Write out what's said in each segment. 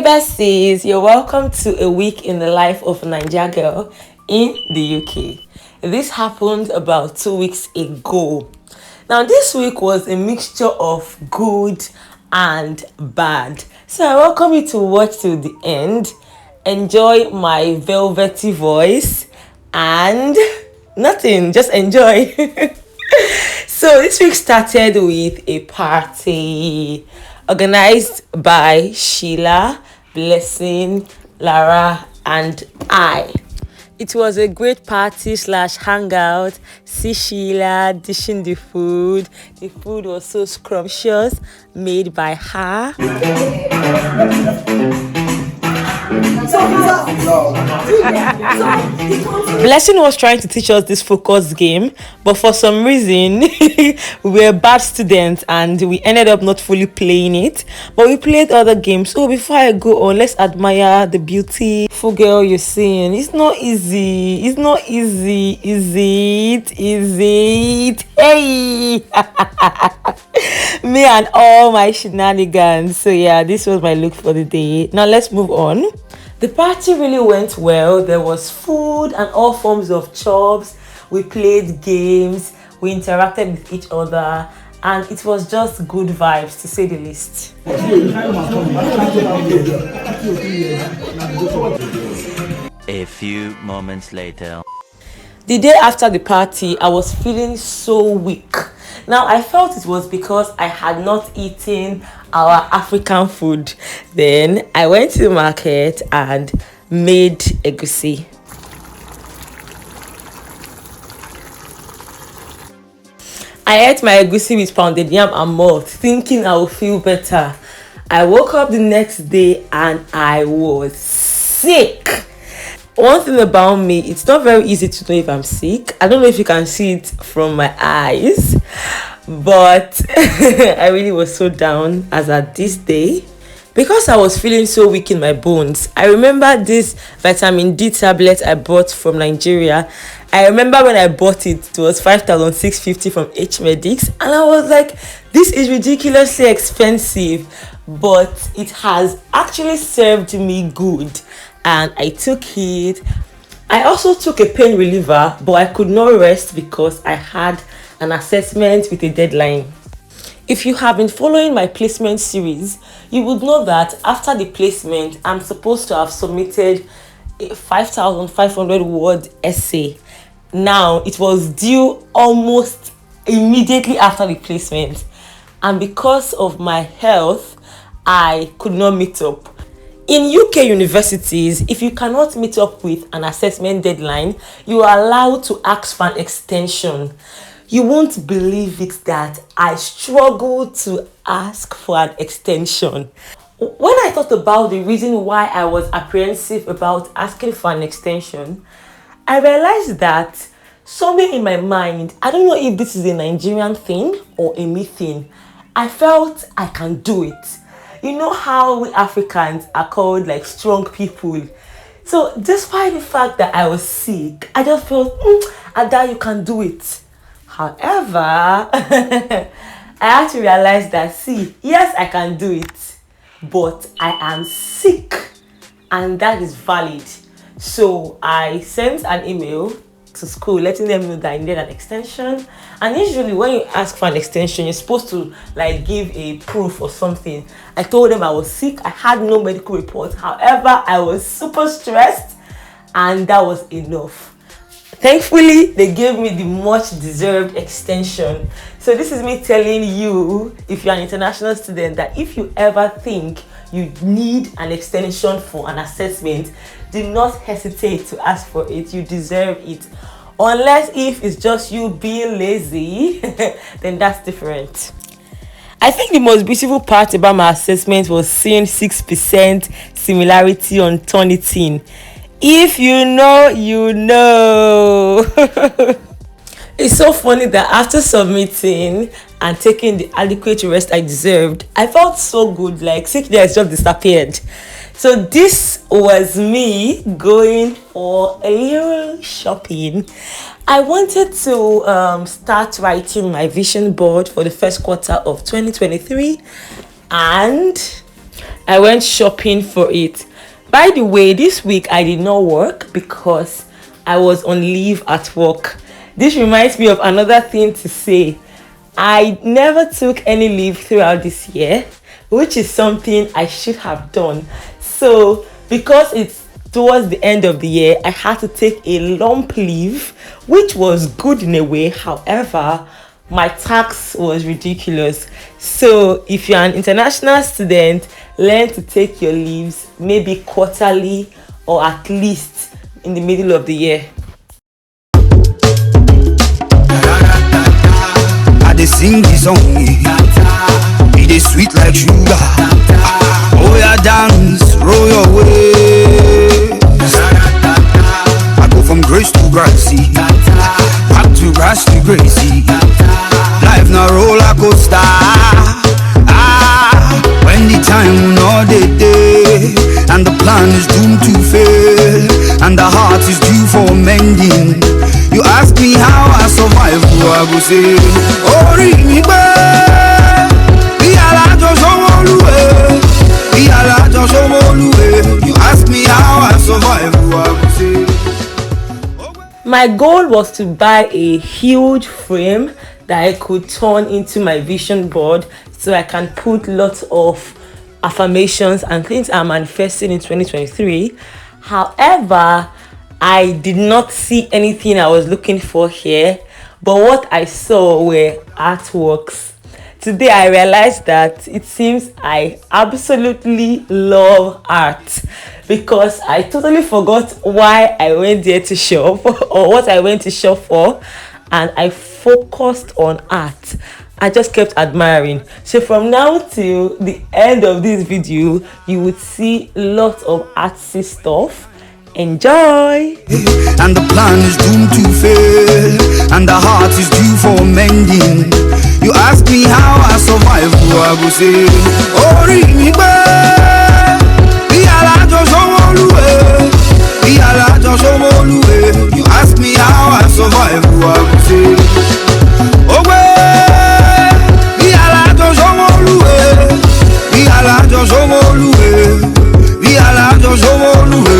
Besties, you're welcome to a week in the life of a Naija girl in the UK. This happened about 2 weeks ago. Now, this week was a mixture of good and bad. So I welcome you to watch till the end, enjoy my velvety voice, and nothing, just enjoy. So this week started with a party organized by Sheila, Blessing, Lara, and I. It was a great party slash hangout. See Sheila dishing the food. The food was so scrumptious, made by her. Blessing was trying to teach us this focus game, but for some reason we were bad students and we ended up not fully playing it. But we played other games. So before I go on, let's admire the beautiful girl you're seeing. It's not easy. It's not easy. Is it? Is it? Hey! Me and all my shenanigans. So yeah, this was my look for the day. Now let's move on. The party really went well. There was food and all forms of chops. We played games, we interacted with each other, and it was just good vibes, to say the least. A few moments later. The day after the party, I was feeling so weak. Now, I felt it was because I had not eaten our African food. Then I went to the market and made egusi. I ate my egusi with pounded yam and malt, thinking I would feel better. I woke up the next day and I was sick. One thing about me, it's not very easy to know if I'm sick. I don't know if you can see it from my eyes, but I really was so down as at this day because I was feeling so weak in my bones. I remember this vitamin D tablet I bought from Nigeria. I remember when I bought it, it was 5,650 from H Medics, and I was like, this is ridiculously expensive, but it has actually served me good. And I took it. I also took a pain reliever, but I could not rest because I had an assessment with a deadline. If you have been following my placement series, you would know that after the placement, I'm supposed to have submitted a 5,500 word essay. Now, it was due almost immediately after the placement. And because of my health, I could not meet up. In UK universities, if you cannot meet up with an assessment deadline, you are allowed to ask for an extension. You won't believe it that I struggled to ask for an extension. When I thought about the reason why I was apprehensive about asking for an extension, I realized that somewhere in my mind, I don't know if this is a Nigerian thing or a me thing, I felt I can do it. You know how we Africans are called like strong people. So despite the fact that I was sick, I just felt, Ada, you can do it. However, I had to realize that, see, yes, I can do it, but I am sick, and that is valid. So I sent an email to school letting them know that I needed an extension. And usually when you ask for an extension, you're supposed to like give a proof or something. I told them I was sick, I had no medical report. However, I was super stressed, and that was enough. Thankfully, they gave me the much deserved extension. So this is me telling you, if you're an international student, that if you ever think you need an extension for an assessment, do not hesitate to ask for it. You deserve it. Unless if it's just you being lazy, then that's different. I think the most beautiful part about my assessment was seeing 6% similarity on Turnitin. If you know, you know. It's so funny that after submitting and taking the adequate rest I deserved, I felt so good, like sickness just disappeared. So this was me going for a little shopping. I wanted to start writing my vision board for the first quarter of 2023, and I went shopping for it. By the way, this week I did not work because I was on leave at work. This reminds me of another thing to say. I never took any leave throughout this year, which is something I should have done. So, because it's towards the end of the year, I had to take a lump leave, which was good in a way. However, my tax was ridiculous. So, if you're an international student, learn to take your leaves maybe quarterly or at least in the middle of the year. I dey sing the song, it is sweet like sugar. Oh yeah, dance, roll your way. I go from grace to gracie, back to grass to gracie. Life na roller coaster. When the time no day, and the plan is doomed to fail, and the heart is due for mending. You ask me how I survive, I go say, Ori mi gbe, bi alajo somoluwe, bi alajo somoluwe. You ask me how I survive, I go say. My goal was to buy a huge frame that I could turn into my vision board so I can put lots of affirmations and things I'm manifesting in 2023. However, I did not see anything I was looking for here, but what I saw were artworks. Today I realized that it seems I absolutely love art, because I totally forgot why I went there to shop or what I went to shop for, and I focused on art. I just kept admiring. So from now till the end of this video, you would see lots of artsy stuff. Enjoy! And the plan is doomed to fail, and the heart is due for mending. You ask me how I survive, I go say, Ori mi gbe, bi alajo somoluwe, bi alajo somoluwe. You ask me how I survive, I go say, Ogbe, bi alajo somoluwe, bi alajo somoluwe, bi alajo somoluwe.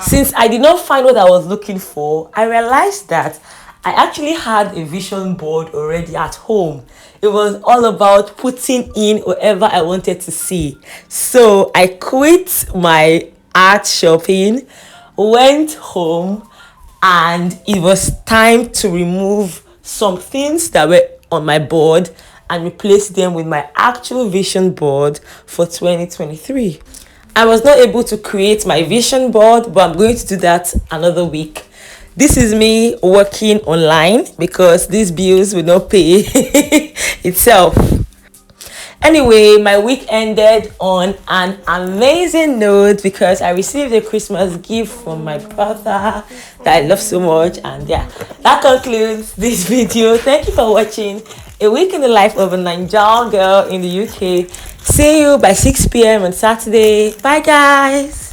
Since I did not find what I was looking for, I realized that I actually had a vision board already at home. It was all about putting in whatever I wanted to see. So I quit my art shopping, went home, and it was time to remove some things that were on my board and replace them with my actual vision board for 2023. I was not able to create my vision board, but I'm going to do that another week. This is me working online because these bills will not pay itself. Anyway, my week ended on an amazing note because I received a Christmas gift from my brother that I love so much. And yeah, that concludes this video. Thank you for watching A Week in the Life of a Naija girl in the UK. See you by 6 p.m. on Saturday. Bye guys.